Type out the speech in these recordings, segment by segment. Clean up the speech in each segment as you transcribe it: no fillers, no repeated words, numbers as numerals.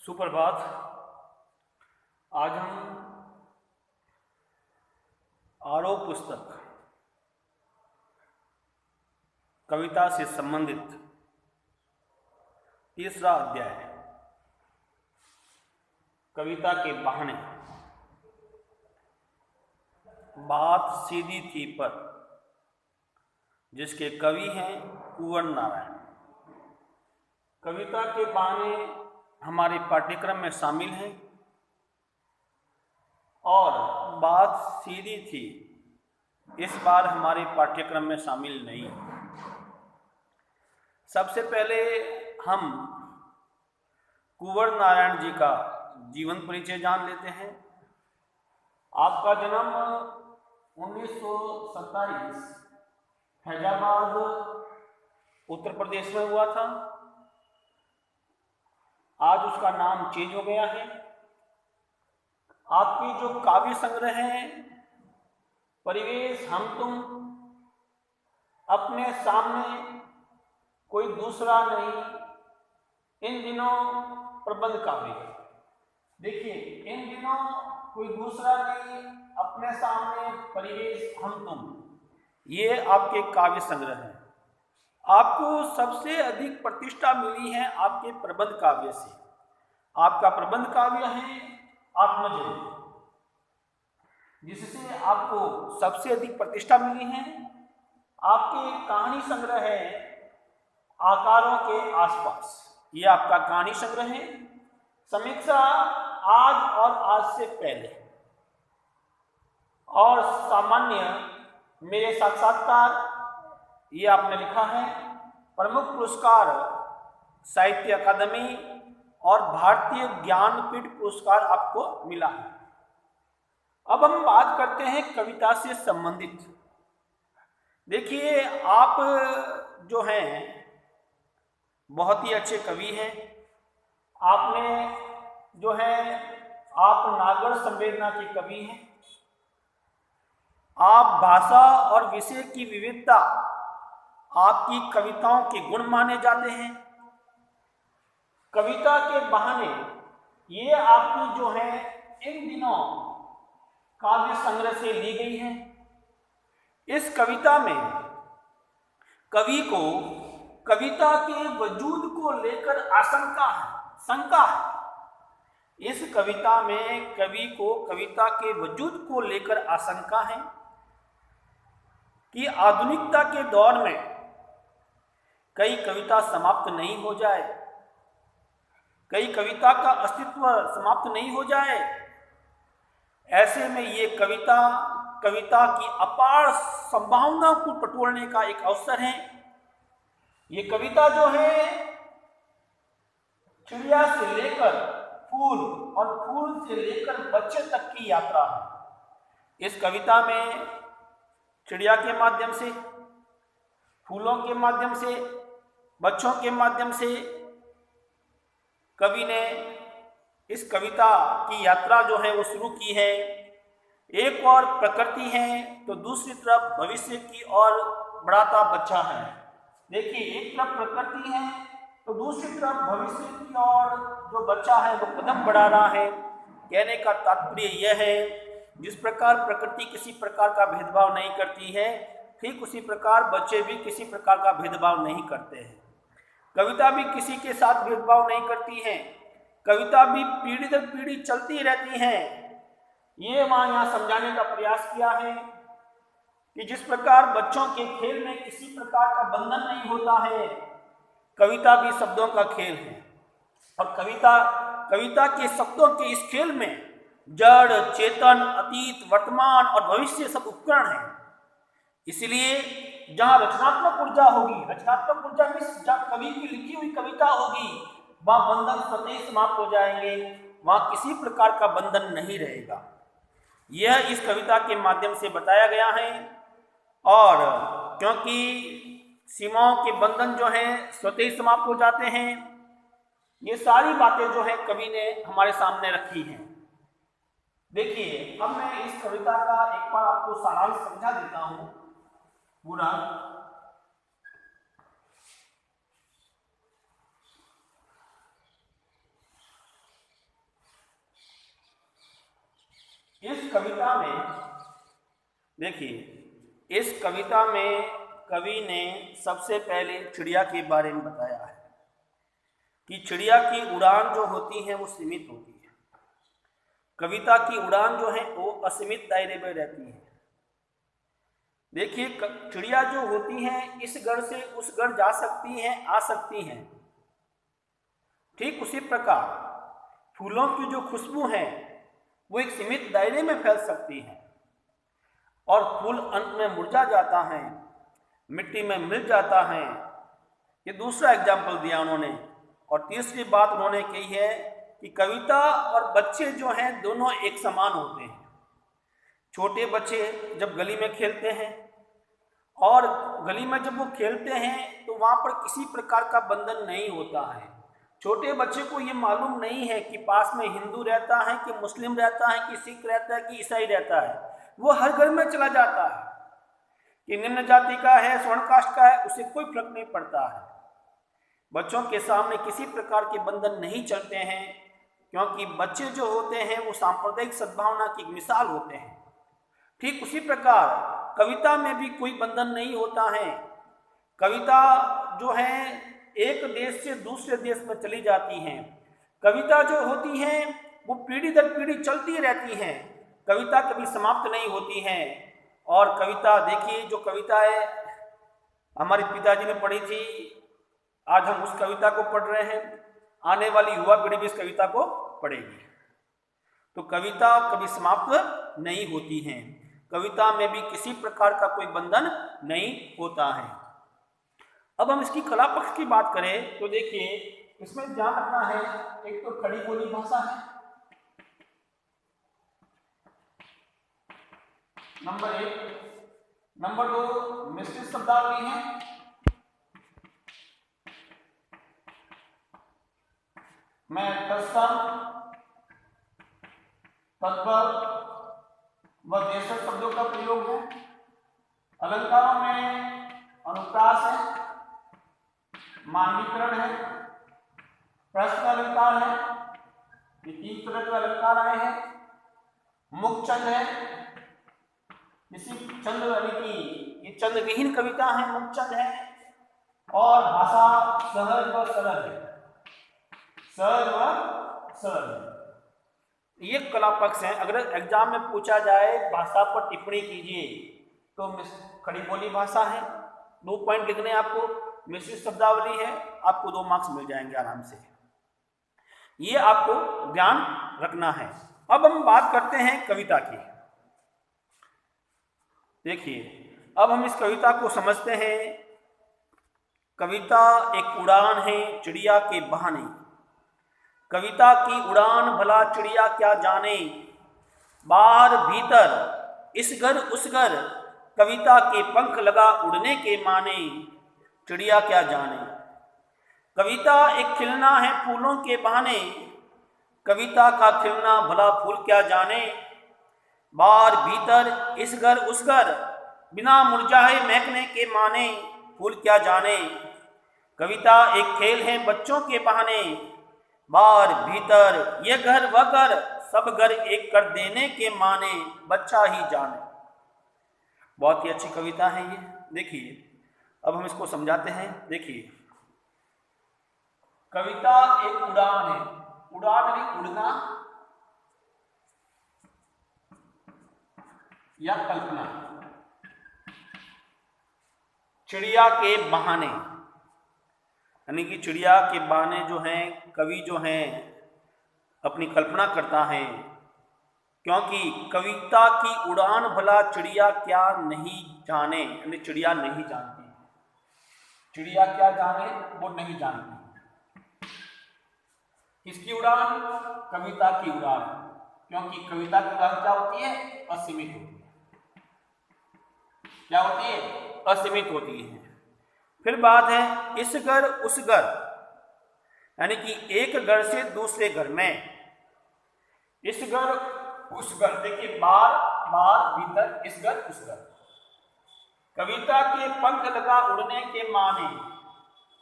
सुप्रभात। आज हम आरोह पुस्तक कविता से संबंधित तीसरा अध्याय कविता के बहाने। बात सीधी थी पर जिसके कवि हैं कुंवर नारायण। कविता के बहाने हमारे पाठ्यक्रम में शामिल हैं और बात सीधी थी इस बार हमारे पाठ्यक्रम में शामिल नहीं। सबसे पहले हम कुंवर नारायण जी का जीवन परिचय जान लेते हैं। आपका जन्म 1927 फैजाबाद उत्तर प्रदेश में हुआ था। आज उसका नाम चेंज हो गया है। आपके जो काव्य संग्रह हैं परिवेश, हम तुम, अपने सामने कोई दूसरा नहीं, इन दिनों प्रबंध काव्य। देखिए, इन दिनों कोई दूसरा नहीं, अपने सामने, परिवेश, हम तुम, ये आपके काव्य संग्रह हैं। आपको सबसे अधिक प्रतिष्ठा मिली है आपके प्रबंध काव्य से। आपका प्रबंध काव्य है आत्मजय, जिससे आपको सबसे अधिक प्रतिष्ठा मिली है। आपके कहानी संग्रह है आकारों के आसपास, ये आपका कहानी संग्रह है। समीक्षा आज और आज से पहले और सामान्य मेरे साक्षात्कार, ये आपने लिखा है। प्रमुख पुरस्कार साहित्य अकादमी और भारतीय ज्ञानपीठ पुरस्कार आपको मिला है। अब हम बात करते हैं कविता से संबंधित। देखिए, आप जो हैं बहुत ही अच्छे कवि हैं। आपने जो है आप नागढ़ संवेदना के कवि हैं। आप भाषा और विषय की विविधता आपकी कविताओं के गुण माने जाते हैं। कविता के बहाने ये आपकी जो है इन दिनों काव्य संग्रह से ली गई है। इस कविता में कवि को कविता के वजूद को लेकर शंका है। इस कविता में कवि को कविता के वजूद को लेकर आशंका है कि आधुनिकता के दौर में कई कविता समाप्त नहीं हो जाए, कई कविता का अस्तित्व समाप्त नहीं हो जाए। ऐसे में ये कविता की अपार संभावनाओं को टटोलने का एक अवसर है। ये कविता जो है चिड़िया से लेकर फूल और फूल से लेकर बच्चे तक की यात्रा है। इस कविता में चिड़िया के माध्यम से, फूलों के माध्यम से, बच्चों के माध्यम से कवि ने इस कविता की यात्रा जो है वो शुरू की है। एक और प्रकृति है तो दूसरी तरफ भविष्य की ओर बढ़ाता बच्चा है। देखिए, एक तरफ प्रकृति है तो दूसरी तरफ भविष्य की ओर जो बच्चा है वो कदम बढ़ा रहा है। कहने का तात्पर्य यह है, जिस प्रकार प्रकृति किसी प्रकार का भेदभाव नहीं करती है, ठीक उसी प्रकार बच्चे भी किसी प्रकार का भेदभाव नहीं करते हैं। कविता भी किसी के साथ भेदभाव नहीं करती है। कविता भी पीढ़ी दर पीढ़ी चलती रहती है। ये वहाँ यहाँ समझाने का प्रयास किया है कि जिस प्रकार बच्चों के खेल में किसी प्रकार का बंधन नहीं होता है, कविता भी शब्दों का खेल है। और कविता के शब्दों के इस खेल में जड़, चेतन, अतीत, वर्तमान और भविष्य सब उपकरण हैं। इसलिए जहाँ रचनात्मक ऊर्जा होगी, रचनात्मक ऊर्जा में जहाँ कवि की लिखी हुई कविता होगी, वहाँ बंधन स्वतः ही समाप्त हो जाएंगे, वहाँ किसी प्रकार का बंधन नहीं रहेगा। यह इस कविता के माध्यम से बताया गया है। और क्योंकि सीमाओं के बंधन जो हैं स्वतः ही समाप्त हो जाते हैं, ये सारी बातें जो है कवि ने हमारे सामने रखी हैं। देखिए, अब मैं इस कविता का एक बार आपको सारांश समझा देता हूँ पूरा। कविता में देखिए, इस कविता में कवि ने सबसे पहले चिड़िया के बारे में बताया है कि चिड़िया की उड़ान जो होती है वो सीमित होती है। कविता की उड़ान जो है वो असीमित दायरे में रहती है। देखिए, चिड़िया जो होती हैं इस घर से उस घर जा सकती हैं, आ सकती हैं। ठीक उसी प्रकार फूलों की जो खुशबू है वो एक सीमित दायरे में फैल सकती है और फूल अंत में मुरझा जाता है, मिट्टी में मिल जाता है। ये दूसरा एग्जाम्पल दिया उन्होंने। और तीसरी बात उन्होंने कही है कि कविता और बच्चे जो हैं दोनों एक समान होते हैं। छोटे बच्चे जब गली में खेलते हैं और गली में जब वो खेलते हैं तो वहाँ पर किसी प्रकार का बंधन नहीं होता है। छोटे बच्चे को ये मालूम नहीं है कि पास में हिंदू रहता है कि मुस्लिम रहता है कि सिख रहता है कि ईसाई रहता है। वो हर घर में चला जाता है कि निम्न जाति का है, स्वर्ण कास्ट का है, उसे कोई फर्क नहीं पड़ता है। बच्चों के सामने किसी प्रकार के बंधन नहीं चलते हैं, क्योंकि बच्चे जो होते हैं वो सांप्रदायिक सद्भावना की मिसाल होते हैं। ठीक उसी प्रकार कविता में भी कोई बंधन नहीं होता है। कविता जो है एक देश से दूसरे देश में चली जाती हैं। कविता जो होती हैं वो पीढ़ी दर पीढ़ी चलती रहती हैं। कविता कभी समाप्त नहीं होती हैं। और कविता देखिए, जो कविता है हमारे पिताजी ने पढ़ी थी, आज हम उस कविता को पढ़ रहे हैं, आने वाली युवा पीढ़ी भी इस कविता को पढ़ेगी। तो कविता कभी समाप्त नहीं होती है। कविता में भी किसी प्रकार का कोई बंधन नहीं होता है। अब हम इसकी कला पक्ष की बात करें तो देखिए, इसमें ध्यान रखना है, एक तो खड़ी बोली भाषा है, नंबर 1। नंबर 2 मिश्रित शब्दावली है। मैं तत्सम, तद्भव व देशज शब्दों का प्रयोग है। अलंकारों में अनुप्रास है, मानवीकरण है, प्रश्न अलंकार है, ये 3 तरह के अलंकार आए हैं। मुखचंद है, इसी चंद यानी कि ये चंद विहीन कविता है, मुखचंद है। और भाषा सहज व सरल है, सहज व सरल। ये कला पक्ष है। अगर एग्जाम में पूछा जाए भाषा पर टिप्पणी कीजिए तो खड़ी बोली भाषा है, 2 पॉइंट लिखने हैं आपको। मिश्रित शब्दावली है, आपको 2 मार्क्स मिल जाएंगे आराम से। ये आपको ध्यान रखना है। अब हम बात करते हैं कविता की। देखिए, अब हम इस कविता को समझते हैं। कविता एक उड़ान है चिड़िया के बहाने। कविता की उड़ान भला चिड़िया क्या जाने, बाहर भीतर इस घर उस घर, कविता के पंख लगा उड़ने के माने, चिड़िया क्या जाने। कविता एक खिलना है फूलों के बहाने, कविता का खिलना भला फूल क्या जाने, बाहर भीतर इस घर उस घर, बिना मुरझाए महकने के माने, फूल क्या जाने। कविता एक खेल है बच्चों के बहाने, बाहर भीतर ये घर वह घर, सब घर एक कर देने के माने, बच्चा ही जाने। बहुत ही अच्छी कविता है ये। देखिए, अब हम इसको समझाते हैं। देखिए, कविता एक उड़ान है। उड़ान यानी उड़ना या कल्पना। चिड़िया के बहाने यानी कि चिड़िया के बहाने जो हैं, कवि जो हैं अपनी कल्पना करता है, क्योंकि कविता की उड़ान भला चिड़िया क्या नहीं जाने, यानी चिड़िया नहीं जानती। चिड़िया क्या जाने, वो नहीं जानती। किसकी उड़ान? कविता की उड़ान, क्योंकि कविता की उड़ान क्या होती है? असीमित होती है। क्या होती है? असीमित होती है। फिर बात है इस घर उस घर, यानी कि एक घर से दूसरे घर में, इस घर उस घर। देखिए, बार बार भीतर इस घर उस घर, कविता के पंख लगा उड़ने के माने।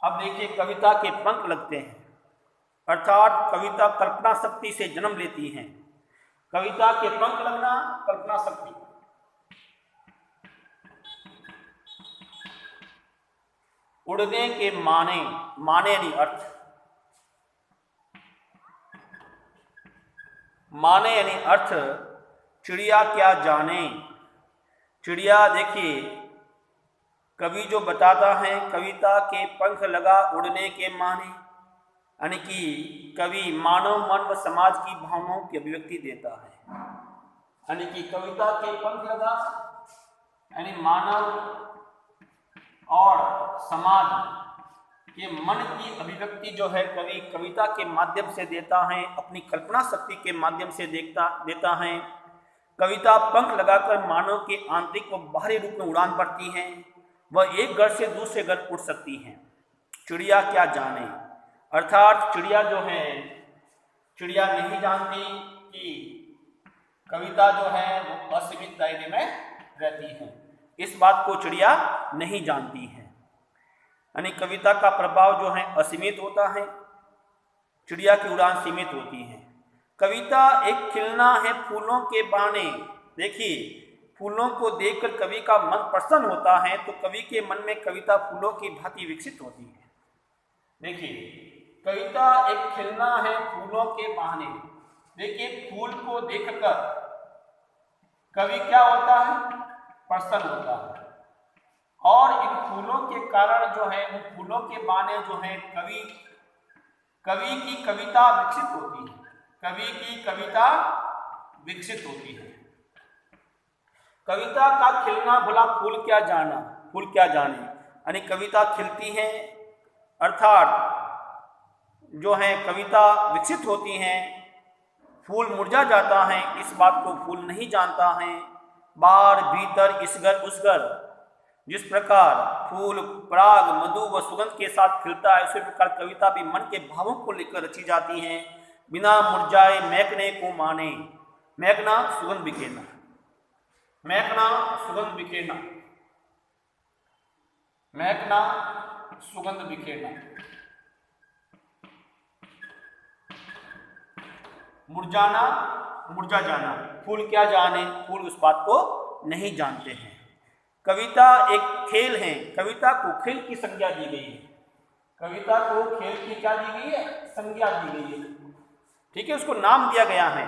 अब देखिए, कविता के पंख लगते हैं, अर्थात कविता कल्पना शक्ति से जन्म लेती हैं। कविता के पंख लगना, कल्पना शक्ति। उड़ने के माने, माने यानी अर्थ, माने यानी अर्थ, चिड़िया क्या जाने। चिड़िया देखिए कवि जो बताता है, कविता के पंख लगा उड़ने के माने, यानी कि कवि मानव मन व समाज की भावनाओं की अभिव्यक्ति देता है। यानी कि कविता के पंख लगा यानी मानव और समाज के मन की अभिव्यक्ति जो है कवि कविता के माध्यम से देता है, अपनी कल्पना शक्ति के माध्यम से देता है। कविता पंख लगाकर मानव के आंतरिक व बाहरी रूप में उड़ान भरती है, वह एक घर से दूसरे घर उड़ सकती हैं। चिड़िया क्या जाने, अर्थात चिड़िया जो है, चिड़िया नहीं जानती कि कविता जो है वो असीमित दायरे में रहती है। इस बात को चिड़िया नहीं जानती है, यानी कविता का प्रभाव जो है असीमित होता है, चिड़िया की उड़ान सीमित होती है। कविता एक खिलना है फूलों के बहाने। देखिए फूलों को देखकर कवि का मन प्रसन्न होता है, तो कवि के मन में कविता फूलों की भांति विकसित होती है। देखिए कविता एक खिलना है फूलों के बहाने। देखिए फूल को देखकर कवि क्या होता है, प्रसन्न होता है, और इन फूलों के कारण जो है, उन फूलों के बहाने जो है कवि की कविता विकसित होती है, कवि की कविता विकसित होती है। कविता का खिलना भला फूल क्या जाना, फूल क्या जाने, यानी कविता खिलती है अर्थात जो है कविता विकसित होती है, फूल मुरझा जाता है, इस बात को फूल नहीं जानता है। बाहर भीतर इस घर उस घर, जिस प्रकार फूल पराग मधु व सुगंध के साथ खिलता है, उसी प्रकार कविता भी मन के भावों को लेकर रची जाती है। बिना मुरझाए महकने को माने, महकना सुगंध बिखेरना, महकना सुगंध बिखेरना, महकना सुगंध बिखेरना। मुरझाना मुरझा जाना, फूल क्या जाने, फूल उस बात को नहीं जानते हैं। कविता एक खेल है, कविता को खेल की संज्ञा दी गई है, कविता को खेल की क्या दी गई है, संज्ञा दी गई है, ठीक है, उसको नाम दिया गया है।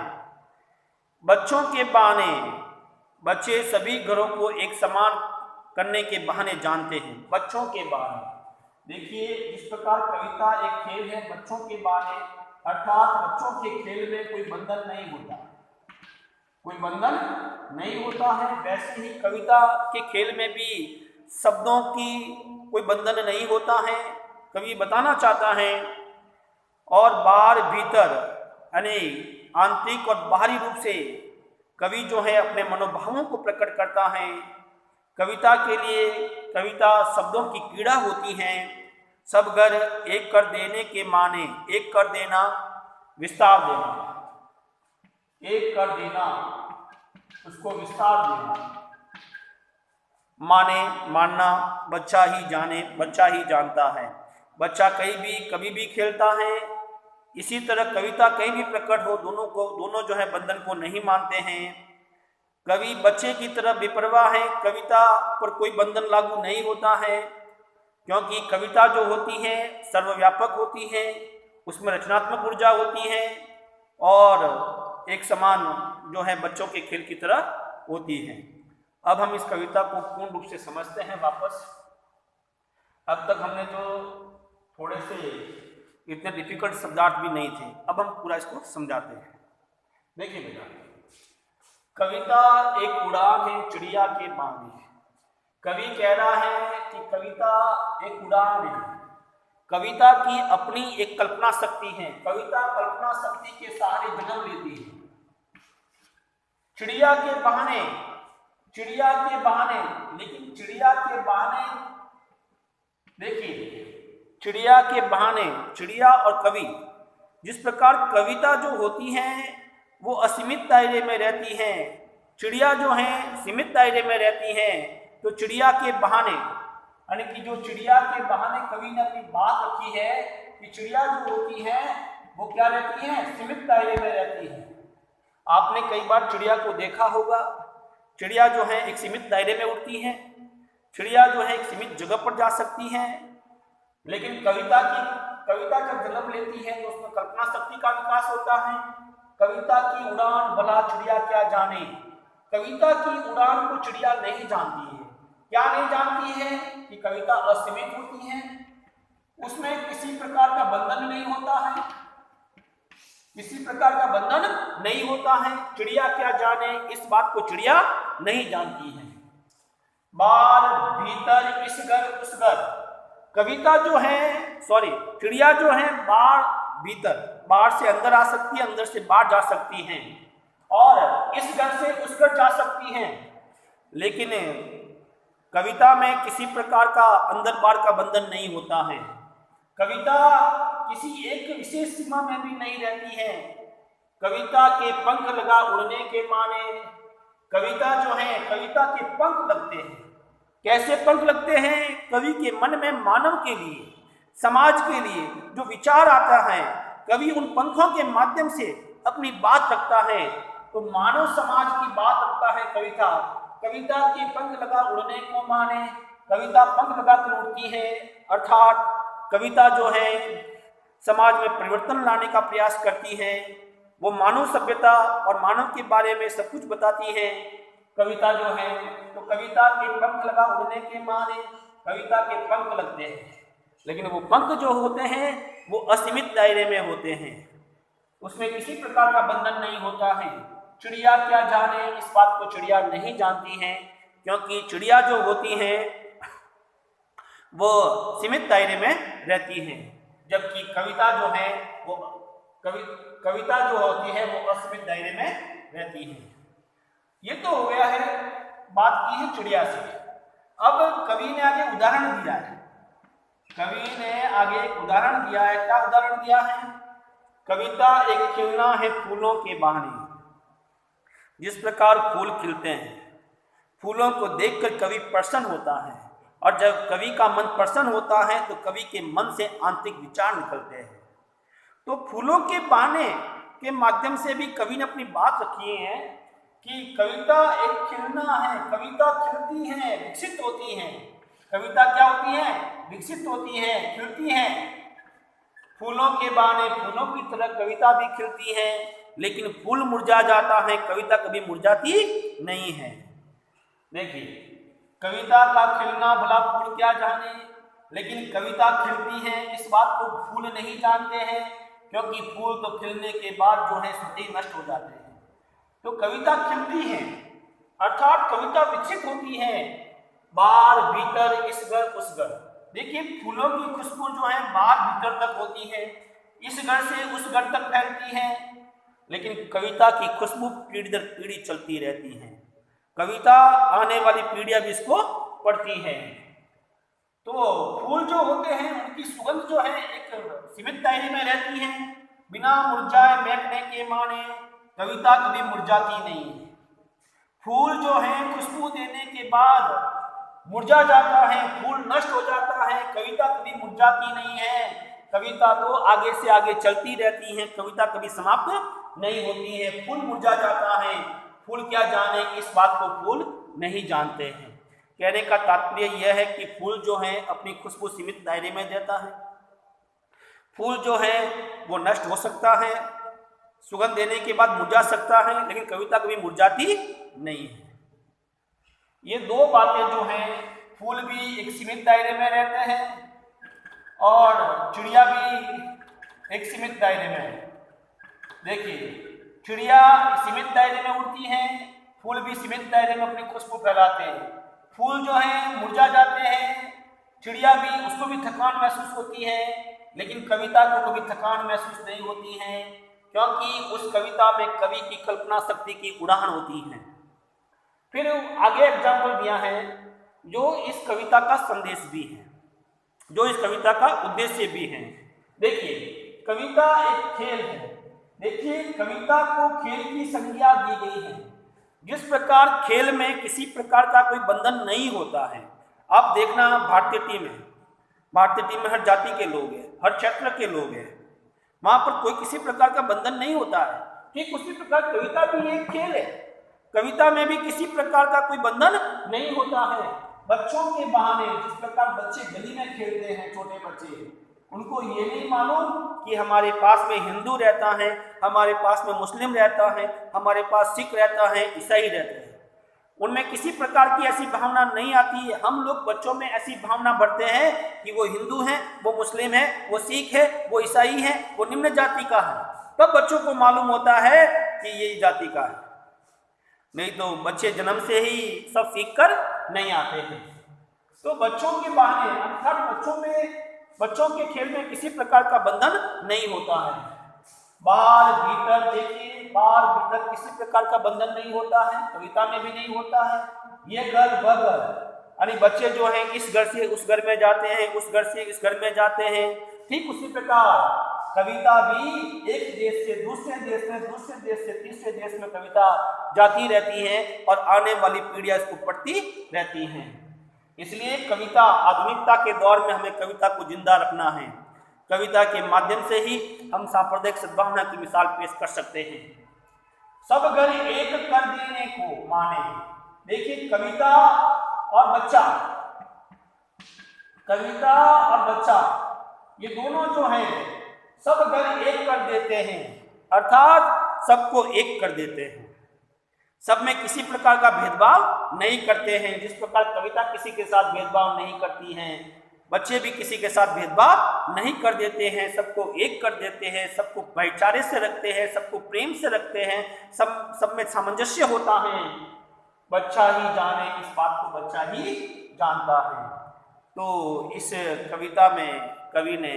बच्चों के बहाने, बच्चे सभी घरों को एक समान करने के बहाने जानते हैं। बच्चों के बहाने, देखिए इस प्रकार कविता एक खेल है बच्चों के बहाने, अर्थात बच्चों के खेल में कोई बंधन नहीं होता, कोई बंधन नहीं होता है। वैसे ही कविता के खेल में भी शब्दों की कोई बंधन नहीं होता है, कवि बताना चाहता है। और बाहर भीतर यानी आंतरिक और बाहरी रूप से कवि जो है अपने मनोभावों को प्रकट करता है। कविता के लिए कविता शब्दों की क्रीड़ा होती है। सब घर एक कर देने के माने, एक कर देना विस्तार देना, एक कर देना उसको विस्तार देना, माने मानना, बच्चा ही जाने, बच्चा ही जानता है। बच्चा कहीं भी कभी भी खेलता है। इसी तरह कविता कहीं भी प्रकट हो, दोनों जो है बंधन को नहीं मानते हैं। कवि बच्चे की तरह बेपरवाह है, कविता पर कोई बंधन लागू नहीं होता है, क्योंकि कविता जो होती है सर्वव्यापक होती है, उसमें रचनात्मक ऊर्जा होती है और एक समान जो है बच्चों के खेल की तरह होती है। अब हम इस कविता को पूर्ण रूप से समझते हैं वापस। अब तक हमने जो थोड़े से इतने डिफिकल्ट शब्दार्थ भी नहीं थे, अब हम पूरा इसको समझाते हैं। देखिए बेटा, कविता एक उड़ान है चिड़िया के बहाने। कवि कह रहा है कि कविता एक उड़ान है, कविता की अपनी एक कल्पना शक्ति है, कविता कल्पना शक्ति के सहारे जन्म लेती है। चिड़िया के बहाने, चिड़िया के बहाने, लेकिन चिड़िया के बहाने देखिए, चिड़िया के बहाने, चिड़िया और कवि, जिस प्रकार कविता जो होती है वो असीमित दायरे में रहती है, चिड़िया जो है सीमित दायरे में रहती है। तो चिड़िया के बहाने यानी कि जो चिड़िया के बहाने कवि ने अपनी बात रखी है कि चिड़िया जो होती है वो क्या रहती है, सीमित दायरे में रहती है, आपने कई बार चिड़िया को देखा होगा। चिड़िया जो है एक सीमित दायरे में उड़ती हैं, चिड़िया जो है एक सीमित जगह पर जा सकती हैं। लेकिन कविता जब जन्म लेती है तो उसमें कल्पना शक्ति का विकास होता है। कविता की उड़ान भला चिड़िया क्या जाने, कविता की उड़ान को चिड़िया नहीं जानती है। क्या नहीं जानती है कि कविता असीमित होती है, उसमें किसी प्रकार का बंधन नहीं होता है, किसी प्रकार का बंधन नहीं होता है। चिड़िया क्या जाने, इस बात को चिड़िया नहीं जानती है। बार भीतर इस घर उस घर, कविता जो है चिड़िया जो है बाहर से अंदर आ सकती है, अंदर से बाहर जा सकती हैं और इस घर से उस घर जा सकती हैं। लेकिन कविता में किसी प्रकार का अंदर बाहर का बंधन नहीं होता है। कविता किसी एक विशेष सीमा में भी नहीं रहती है। कविता के पंख लगा उड़ने के माने, कविता जो है कविता के पंख लगते हैं। कैसे पंख लगते हैं? कवि के मन में मानव के लिए, समाज के लिए जो विचार आता है, कवि उन पंखों के माध्यम से अपनी बात रखता है। तो मानव समाज की बात रखता है कविता। कविता के पंख लगा उड़ने को माने, कविता पंख लगा कर उड़ती है, अर्थात कविता जो है समाज में परिवर्तन लाने का प्रयास करती है। वो मानव सभ्यता और मानव के बारे में सब कुछ बताती है कविता जो है। तो कविता के पंख लगा उड़ने के माने, कविता के पंख लगते हैं, लेकिन वो पंख जो होते हैं वो असीमित दायरे में होते हैं, उसमें किसी प्रकार का बंधन नहीं होता है। चिड़िया क्या जाने, इस बात को चिड़िया नहीं जानती है, क्योंकि चिड़िया जो होती हैं वो सीमित दायरे में रहती हैं, जबकि कविता जो है वो कविता जो होती है वो असीमित दायरे में रहती है। ये तो हो गया है, बात की है चिड़िया से। अब कवि ने आगे उदाहरण दिया है, कवि ने आगे एक उदाहरण दिया है। क्या उदाहरण दिया है? कविता एक खिलना है फूलों के बहाने। जिस प्रकार फूल खिलते हैं, फूलों को देखकर कवि प्रसन्न होता है, और जब कवि का मन प्रसन्न होता है तो कवि के मन से आंतरिक विचार निकलते हैं। तो फूलों के बहाने के माध्यम से भी कवि ने अपनी बात रखी है कि कविता एक खिलना है, कविता खिलती है, विकसित होती है। कविता क्या होती है? विकसित होती है, खिलती है। फूलों के बहाने फूलों की तरह कविता भी खिलती है, लेकिन फूल मुरझा जाता है, कविता कभी मुरझाती नहीं है। देखिए, कविता का खिलना भला फूल क्या जाने, लेकिन कविता खिलती है इस बात को फूल नहीं जानते हैं, क्योंकि फूल तो खिलने के बाद जो है स्वतः नष्ट हो जाते हैं। तो कविता खिलती है, अर्थात कविता विकसित होती है, बाहर भीतर इस घर उस घर। देखिए, फूलों की खुशबू जो है बाहर भीतर तक होती है, इस घर से उस घर तक फैलती है, लेकिन कविता की खुशबू पीढ़ी दर पीढ़ी चलती रहती है। कविता आने वाली पीढ़ियां भी इसको पढ़ती हैं। तो फूल जो होते हैं उनकी सुगंध जो है एक सीमित दायरे में रहती है। बिना मुरझाए महकने के माने कविता कभी मुरझाती नहीं है। फूल जो है खुशबू देने के बाद मुरझा जाता है, फूल नष्ट हो जाता है, कविता कभी मुरझाती नहीं है। कविता तो आगे से आगे चलती रहती है, कविता कभी समाप्त नहीं होती है। फूल मुरझा जाता है, फूल क्या जाने, इस बात को फूल नहीं जानते हैं। कहने का तात्पर्य यह है कि फूल जो है अपनी खुशबू सीमित दायरे में देता है। फूल जो है वो नष्ट हो सकता है, सुगंध देने के बाद मुरझा सकता है, लेकिन कविता कभी मुरझाती नहीं है। ये दो बातें जो हैं, फूल भी एक सीमित दायरे में रहते हैं और चिड़िया भी एक सीमित दायरे में है। देखिए, चिड़िया सीमित दायरे में उड़ती हैं, फूल भी सीमित दायरे में अपनी खुशबू फैलाते हैं। फूल जो है मुरझा जाते हैं, चिड़िया भी, उसको भी थकान महसूस होती है, लेकिन कविता को कभी थकान महसूस नहीं होती है, क्योंकि उस कविता में कवि की कल्पना शक्ति की उड़ान होती है। फिर आगे एग्जाम्पल दिया है जो इस कविता का संदेश भी है, जो इस कविता का उद्देश्य भी है। देखिए, कविता एक खेल है। देखिए, कविता को खेल की संज्ञा दी गई है। जिस प्रकार खेल में किसी प्रकार का कोई बंधन नहीं होता है। आप देखना, भारतीय टीम में हर जाति के लोग हैं, हर क्षेत्र के लोग हैं, वहाँ पर कोई किसी प्रकार का बंधन नहीं होता है। ठीक उसी प्रकार कविता भी एक खेल है। कविता में भी किसी प्रकार का कोई बंधन नहीं होता है। बच्चों के बहाने जिस प्रकार बच्चे गली में खेलते हैं, छोटे बच्चे, उनको ये नहीं मालूम कि हमारे पास में हिंदू रहता है, हमारे पास में मुस्लिम रहता है, हमारे पास सिख रहता है, ईसाई रहता है। उनमें किसी प्रकार की ऐसी भावना नहीं आती है। हम लोग बच्चों में ऐसी भावना भरते हैं कि वो हिंदू है, वो मुस्लिम है, वो सिख है, वो ईसाई है, वो निम्न जाति का है। तब बच्चों को मालूम होता है कि ये जाति का है। नहीं तो बच्चे जन्म से ही सब सीख कर नहीं आते हैं। तो बच्चों के बहाने अर्थात बच्चों के खेल में किसी प्रकार का बंधन नहीं होता है। बाहर भीतर देखिए, बाहर भीतर किसी प्रकार का बंधन नहीं होता है, कविता में भी नहीं होता है। ये घर वह घर, यानी बच्चे जो हैं इस घर से उस घर में जाते हैं, उस घर से इस घर में जाते हैं। ठीक उसी प्रकार कविता भी एक देश से दूसरे देश में, दूसरे देश से तीसरे देश में कविता जाती रहती है और आने वाली पीढ़ियां इसको पढ़ती रहती हैं। इसलिए कविता आधुनिकता के दौर में हमें कविता को जिंदा रखना है। कविता के माध्यम से ही हम सांप्रदायिक सद्भावना की मिसाल पेश कर सकते हैं। सब घर एक कर देने को माने। देखिए कविता और बच्चा, कविता और बच्चा ये दोनों जो हैं सब घर एक कर देते हैं, अर्थात सबको एक कर देते हैं। सब में किसी प्रकार का भेदभाव नहीं करते हैं। जिस प्रकार कविता किसी के साथ भेदभाव नहीं करती हैं, बच्चे भी किसी के साथ भेदभाव नहीं कर देते हैं, सबको एक कर देते हैं, सबको भाईचारे से रखते हैं, सबको प्रेम से रखते हैं, सब में सामंजस्य होता है। बच्चा ही जाने इस बात को बच्चा ही जानता है। तो इस कविता में कवि ने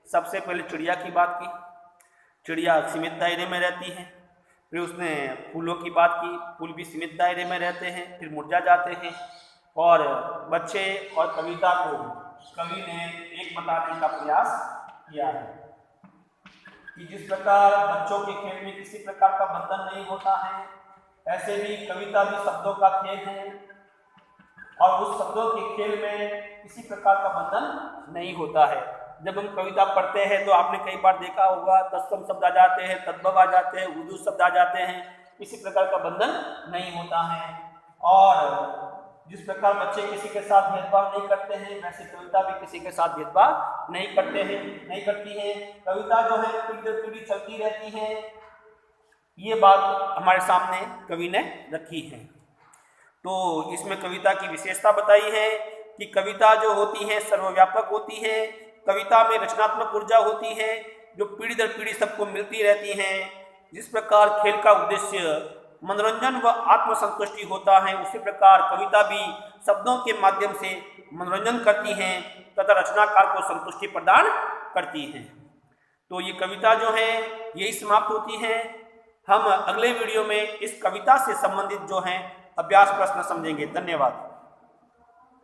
सबसे पहले चिड़िया की बात की। चिड़िया सीमित दायरे में रहती है। फिर उसने फूलों की बात की, फूल भी सीमित दायरे में रहते हैं, फिर मुरझा जाते हैं। और बच्चे और कविता को कवि ने एक बताने का प्रयास किया है कि जिस प्रकार बच्चों के खेल में किसी प्रकार का बंधन नहीं होता है, ऐसे भी कविता भी शब्दों का खेल है और उस शब्दों के खेल में किसी प्रकार का बंधन नहीं होता है। जब हम कविता पढ़ते हैं तो आपने कई बार देखा होगा तत्सम शब्द आ जाते हैं, तद्भव आ जाते हैं, उर्दू शब्द आ जाते हैं, किसी प्रकार का बंधन नहीं होता है। और जिस प्रकार बच्चे किसी के साथ भेदभाव नहीं करते हैं, वैसे कविता भी किसी के साथ भेदभाव नहीं करती है। कविता जो है पीढ़ी दर पीढ़ी चलती रहती है। ये बात हमारे सामने कवि ने रखी है। तो इसमें कविता की विशेषता बताई है कि कविता जो होती है सर्वव्यापक होती है। कविता में रचनात्मक ऊर्जा होती है जो पीढ़ी दर पीढ़ी सबको मिलती रहती है। जिस प्रकार खेल का उद्देश्य मनोरंजन व आत्मसंतुष्टि होता है, उसी प्रकार कविता भी शब्दों के माध्यम से मनोरंजन करती हैं तथा रचनाकार को संतुष्टि प्रदान करती हैं। तो ये कविता जो है यही समाप्त होती है। हम अगले वीडियो में इस कविता से संबंधित जो है अभ्यास प्रश्न समझेंगे। धन्यवाद।